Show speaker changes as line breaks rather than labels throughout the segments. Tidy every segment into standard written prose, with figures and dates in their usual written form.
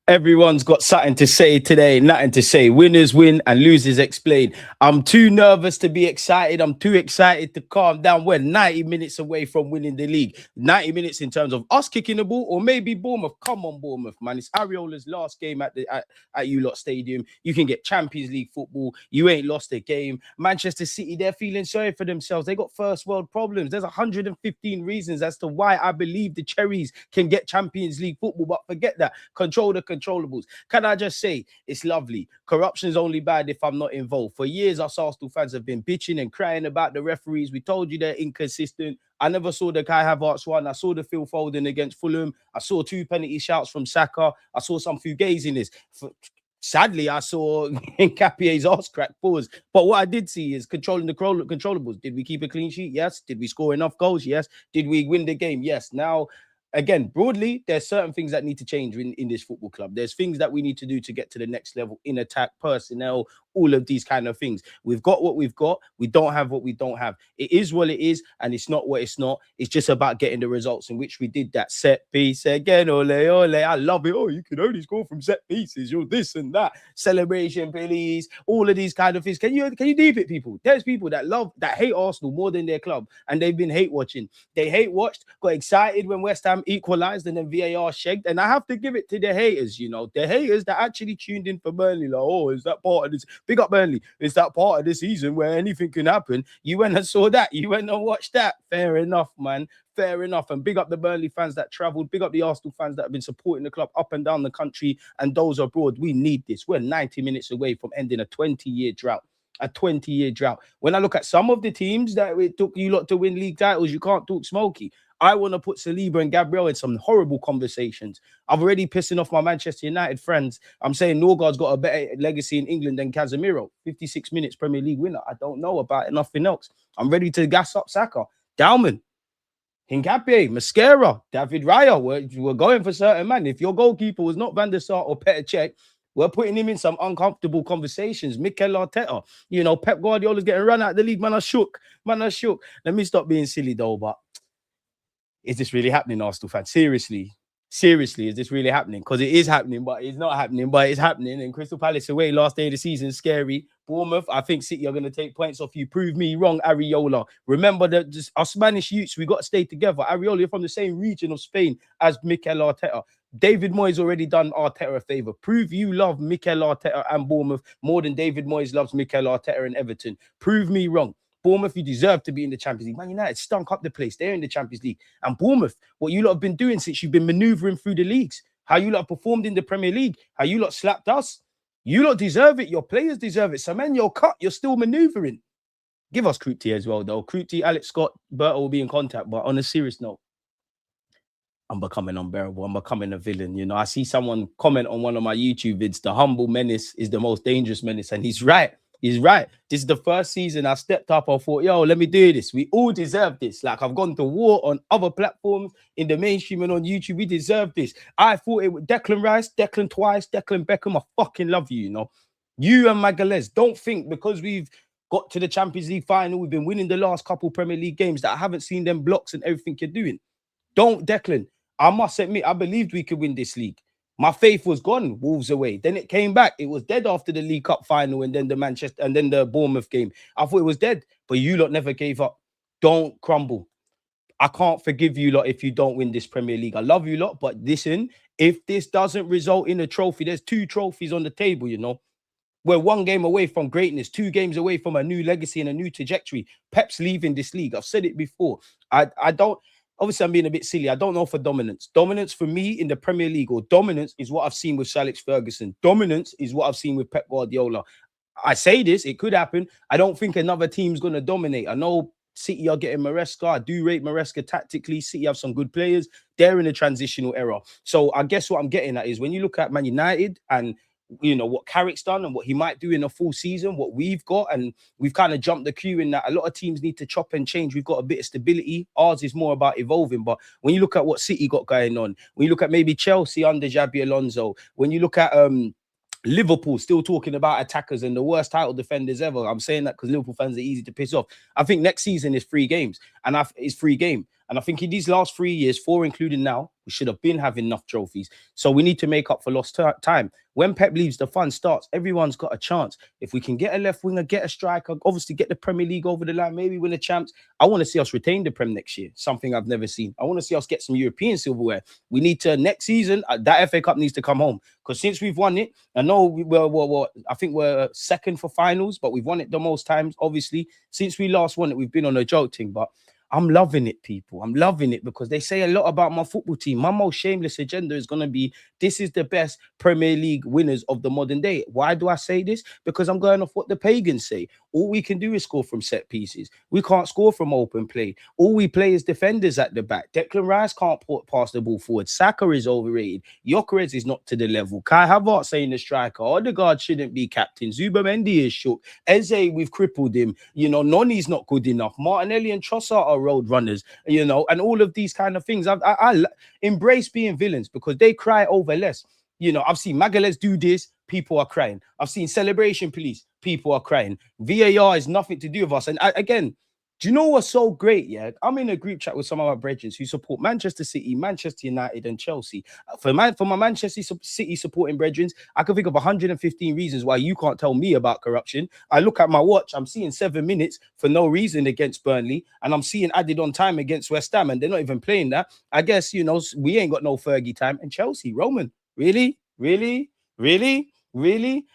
Everyone's got something to say today, nothing to say. Winners win and losers explain. I'm too nervous to be excited. I'm too excited to calm down. We're 90 minutes away from winning the league. 90 minutes in terms of us kicking the ball or maybe Bournemouth. Come on, Bournemouth, man. It's Ariola's last game at U Lot Stadium. You can get Champions League football. You ain't lost a game. Manchester City, they're feeling sorry for themselves. They got first world problems. There's 115 reasons as to why I believe the Cherries can get Champions League football. But forget that. Control the controllables. Can I just say, it's lovely. Corruption is only bad if I'm not involved. For years, us Arsenal fans have been bitching and crying about the referees. We told you they're inconsistent. I never saw the Kai Havertz one. I saw the Phil Foden against Fulham. I saw 2 penalty shouts from Saka. I saw some fugaziness. Sadly, I saw Nkapie's arse crack pause. But what I did see is controlling the controllables. Did we keep a clean sheet? Yes. Did we score enough goals? Yes. Did we win the game? Yes. Now, again, broadly, there's certain things that need to change in this football club. There's things that we need to do to get to the next level in attack, personnel, all of these kind of things. We've got what we've got. We don't have what we don't have. It is what it is, and it's not what it's not. It's just about getting the results, in which we did that set piece again. Ole, ole. I love it. Oh, you can only score from set pieces. You're this and that. Celebration, please. All of these kind of things. Can you deep it, people? There's people that hate Arsenal more than their club, and they've been hate watching. They hate watched, got excited when West Ham equalized, and then VAR shagged. And I have to give it to the haters, the haters that actually tuned in for Burnley. Like, oh, is that part of this? Big up Burnley. Is that part of the season where anything can happen? You went and saw that. You went and watched that. Fair enough, man. Fair enough. And big up the Burnley fans that travelled. Big up the Arsenal fans that have been supporting the club up and down the country and those abroad. We need this. We're 90 minutes away from ending a 20-year drought. A 20-year drought. When I look at some of the teams that it took you lot to win league titles, you can't talk smoky. I want to put Saliba and Gabriel in some horrible conversations. I've already pissing off my Manchester United friends. I'm saying Norgard's got a better legacy in England than Casemiro. 56 minutes Premier League winner. I don't know about it, nothing else. I'm ready to gas up Saka. Dalman, Hincapie, Mascara, David Raya. We're going for certain man. If your goalkeeper was not Van der Sar or Petr Cech, we're putting him in some uncomfortable conversations. Mikel Arteta, Pep Guardiola's getting run out of the league. Man, I shook. Let me stop being silly though, but is this really happening, Arsenal fans? Seriously, is this really happening? Because it is happening, but it's not happening, but it's happening. And Crystal Palace away, last day of the season, scary. Bournemouth, I think City are going to take points off you. Prove me wrong, Ariola. Remember that our Spanish youths, we got to stay together. Ariola, you're from the same region of Spain as Mikel Arteta. David Moyes already done Arteta a favour. Prove you love Mikel Arteta and Bournemouth more than David Moyes loves Mikel Arteta and Everton. Prove me wrong. Bournemouth, you deserve to be in the Champions League. Man United stunk up the place. They're in the Champions League. And Bournemouth, what you lot have been doing since you've been manoeuvring through the leagues, how you lot performed in the Premier League, how you lot slapped us, you lot deserve it. Your players deserve it. So, man, you're cut. You're still manoeuvring. Give us Krupti as well, though. Krupti, Alex Scott, Berto will be in contact. But on a serious note, I'm becoming unbearable. I'm becoming a villain. I see someone comment on one of my YouTube vids, the humble menace is the most dangerous menace. And he's right. He's right. This is the first season I stepped up. I thought, yo, let me do this. We all deserve this. Like, I've gone to war on other platforms, in the mainstream and on YouTube. We deserve this. I thought it was Declan Rice, Declan twice, Declan Beckham. I fucking love you, You and Magalhaes, don't think because we've got to the Champions League final, we've been winning the last couple Premier League games, that I haven't seen them blocks and everything you're doing. Don't, Declan. I must admit, I believed we could win this league. My faith was gone, Wolves away. Then it came back. It was dead after the League Cup final and then the Bournemouth game. I thought it was dead, but you lot never gave up. Don't crumble. I can't forgive you lot if you don't win this Premier League. I love you lot, but listen, if this doesn't result in a trophy, there's 2 trophies on the table, We're 1 game away from greatness, 2 games away from a new legacy and a new trajectory. Pep's leaving this league. I've said it before. I don't... Obviously, I'm being a bit silly. I don't know for dominance. Dominance for me in the Premier League, or dominance is what I've seen with Sir Alex Ferguson. Dominance is what I've seen with Pep Guardiola. I say this, it could happen. I don't think another team's going to dominate. I know City are getting Maresca. I do rate Maresca tactically. City have some good players. They're in a transitional era. So I guess what I'm getting at is when you look at Man United and what Carrick's done and what he might do in a full season, what we've got, and we've kind of jumped the queue in that a lot of teams need to chop and change. We've got a bit of stability. Ours is more about evolving. But when you look at what City got going on, when you look at maybe Chelsea under Xabi Alonso, when you look at Liverpool still talking about attackers and the worst title defenders ever. I'm saying that because Liverpool fans are easy to piss off. I think next season is 3 games, and it's free game. And I think in these last 3 years, 4 including now, we should have been having enough trophies. So we need to make up for lost time. When Pep leaves, the fun starts. Everyone's got a chance. If we can get a left winger, get a striker, obviously get the Premier League over the line, maybe win the champs. I want to see us retain the Prem next year, something I've never seen. I want to see us get some European silverware. We need to, next season, that FA Cup needs to come home. Because since we've won it, I know I think we're second for finals, but we've won it the most times, obviously. Since we last won it, we've been on a joke thing, but I'm loving it, people. I'm loving it because they say a lot about my football team. My most shameless agenda is going to be, this is the best Premier League winners of the modern day. Why do I say this? Because I'm going off what the pagans say. All we can do is score from set pieces. We can't score from open play. All we play is defenders at the back. Declan Rice can't pass the ball forward. Saka is overrated. Gyökeres is not to the level. Kai Havertz saying the striker. Odegaard shouldn't be captain. Zubimendi is shook. Eze, we've crippled him. You know, Noni's not good enough. Martinelli and Trossard are road runners, you know, and all of these kind of things. I embrace being villains because they cry over less. You know, I've seen Magalhaes do this, people are crying. I've seen Celebration Police, people are crying. VAR is nothing to do with us. And again, do you know what's so great? Yeah, I'm in a group chat with some of our brethren who support Manchester City, Manchester United, and Chelsea. For my Manchester City supporting brethren, I can think of 115 reasons why you can't tell me about corruption. I look at my watch, I'm seeing 7 minutes for no reason against Burnley, and I'm seeing added on time against West Ham, and they're not even playing that. I guess, you know, we ain't got no Fergie time. And Chelsea, Roman, really?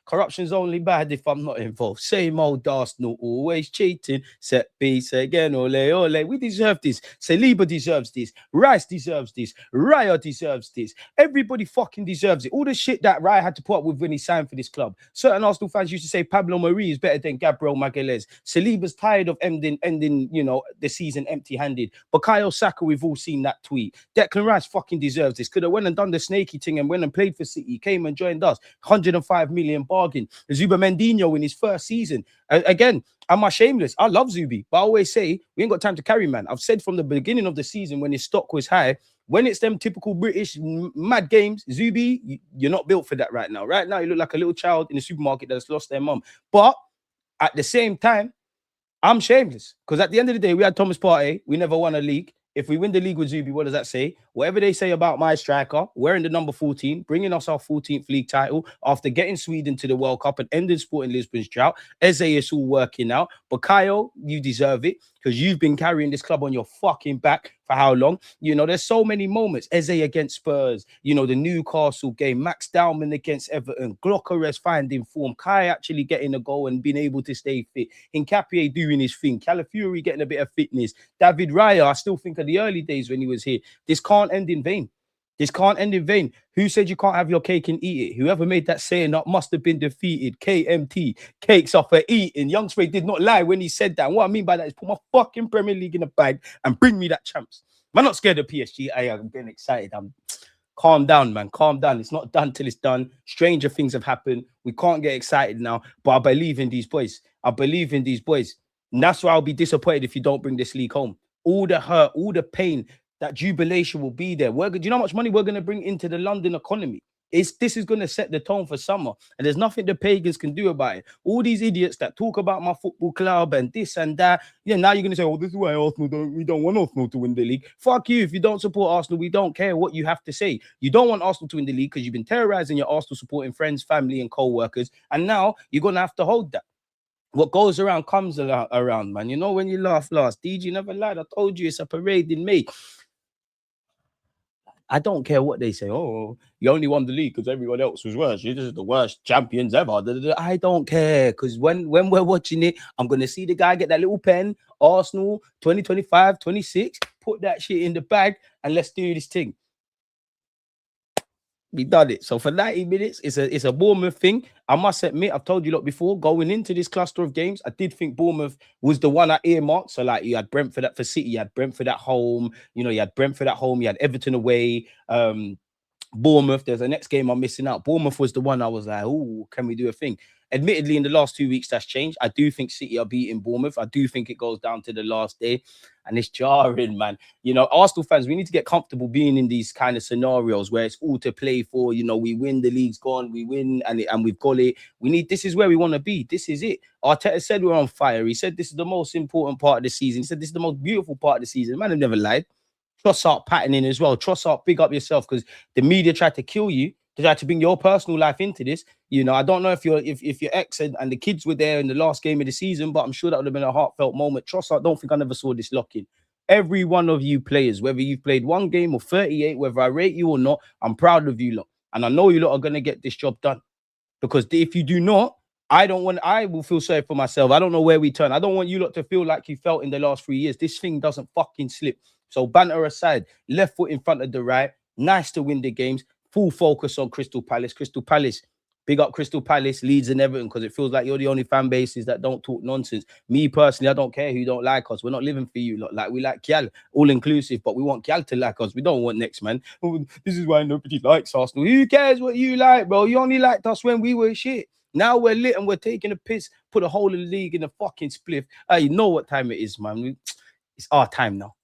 Corruption's only bad if I'm not involved. Same old Arsenal, always cheating. Set piece again, ole, ole. We deserve this. Saliba deserves this. Rice deserves this. Raya deserves this. Everybody fucking deserves it. All the shit that Raya had to put up with when he signed for this club. Certain Arsenal fans used to say Pablo Mari is better than Gabriel Magalhaes. Saliba's tired of ending, you know, the season empty-handed. Bukayo Saka, we've all seen that tweet. Declan Rice fucking deserves this. Could have went and done the snaky thing and went and played for City. Came and joined us. 105 million bargain. Zubimendinho in his first season. Again, am I shameless? I love Zubi, but I always say we ain't got time to carry, man. I've said from the beginning of the season when his stock was high, when it's them typical British mad games, Zubi, you're not built for that right now. Right now, you look like a little child in the supermarket that's lost their mum. But at the same time, I'm shameless because at the end of the day, we had Thomas Partey. We never won a league. If we win the league with Zubi, what does that say? Whatever they say about my striker, wearing the number 14, bringing us our 14th league title after getting Sweden to the World Cup and ending Sporting Lisbon's drought. Eze is all working out. But Kyle, you deserve it because you've been carrying this club on your fucking back for how long? You know, there's so many moments. Eze against Spurs, you know, the Newcastle game, Max Dowman against Everton, Gyökeres finding form, Kai actually getting a goal and being able to stay fit, Nketiah doing his thing, Calafiori getting a bit of fitness, David Raya, I still think of the early days when he was here. This can't end in vain. This can't end in vain. Who said you can't have your cake and eat it? Whoever made that saying up must have been defeated. KMT, cakes off for eating. Young Spray did not lie when he said that. And what I mean by that is put my fucking Premier League in a bag and bring me that champs. I'm not scared of PSG. I'm getting excited. Calm down, man. Calm down. It's not done till it's done. Stranger things have happened. We can't get excited now. But I believe in these boys. I believe in these boys. And that's why I'll be disappointed if you don't bring this league home. All the hurt, all the pain, that jubilation will be there. Do you know how much money we're going to bring into the London economy? This is going to set the tone for summer. And there's nothing the pagans can do about it. All these idiots that talk about my football club and this and that. Yeah, now you're going to say, oh, this is why we don't want Arsenal to win the league. Fuck you. If you don't support Arsenal, we don't care what you have to say. You don't want Arsenal to win the league because you've been terrorizing your Arsenal supporting friends, family, and co-workers. And now you're going to have to hold that. What goes around comes around, man. You know, when you laugh last, DG never lied. I told you it's a parade in May. I don't care what they say. Oh, you only won the league because everyone else was worse. You're just the worst champions ever. I don't care because when we're watching it, I'm going to see the guy get that little pen, Arsenal 2025, 26, put that shit in the bag and let's do this thing. We done it. So for 90 minutes, it's a Bournemouth thing. I must admit, I've told you lot before, going into this cluster of games, I did think Bournemouth was the one I earmarked. So like you had Brentford for City, you had Brentford at home, you know, you had Brentford at home, you had Everton away, Bournemouth. There's the next game I'm missing out. Bournemouth was the one I was like, oh, can we do a thing? Admittedly, in the last 2 weeks, that's changed. I do think City are beating Bournemouth. I do think it goes down to the last day. And it's jarring, man. You know, Arsenal fans, we need to get comfortable being in these kind of scenarios where it's all to play for. You know, we win, the league's gone, we win, and we've got it. This is where we want to be. This is it. Arteta said we're on fire. He said this is the most important part of the season. He said this is the most beautiful part of the season. Man, I've never lied. Trossard patterning as well. Trossard, big up yourself, because the media tried to kill you. They tried to bring your personal life into this. You know, I don't know if your ex and the kids were there in the last game of the season, but I'm sure that would have been a heartfelt moment. Trossard, I don't think I never saw this lock in. Every one of you players, whether you've played one game or 38, whether I rate you or not, I'm proud of you lot. And I know you lot are going to get this job done. Because if you do not, I will feel sorry for myself. I don't know where we turn. I don't want you lot to feel like you felt in the last 3 years. This thing doesn't fucking slip. So banter aside, left foot in front of the right. Nice to win the games. Full focus on Crystal Palace. Crystal Palace. Big up Crystal Palace, Leeds and Everton, because it feels like you're the only fan bases that don't talk nonsense. Me personally, I don't care who don't like us. We're not living for you lot. Like, we like Kial, all inclusive, but we want Kial to like us. We don't want next man. Oh, this is why nobody likes Arsenal. Who cares what you like, bro? You only liked us when we were shit. Now we're lit and we're taking a piss, put a whole of the league in a fucking spliff. You know what time it is, man. It's our time now.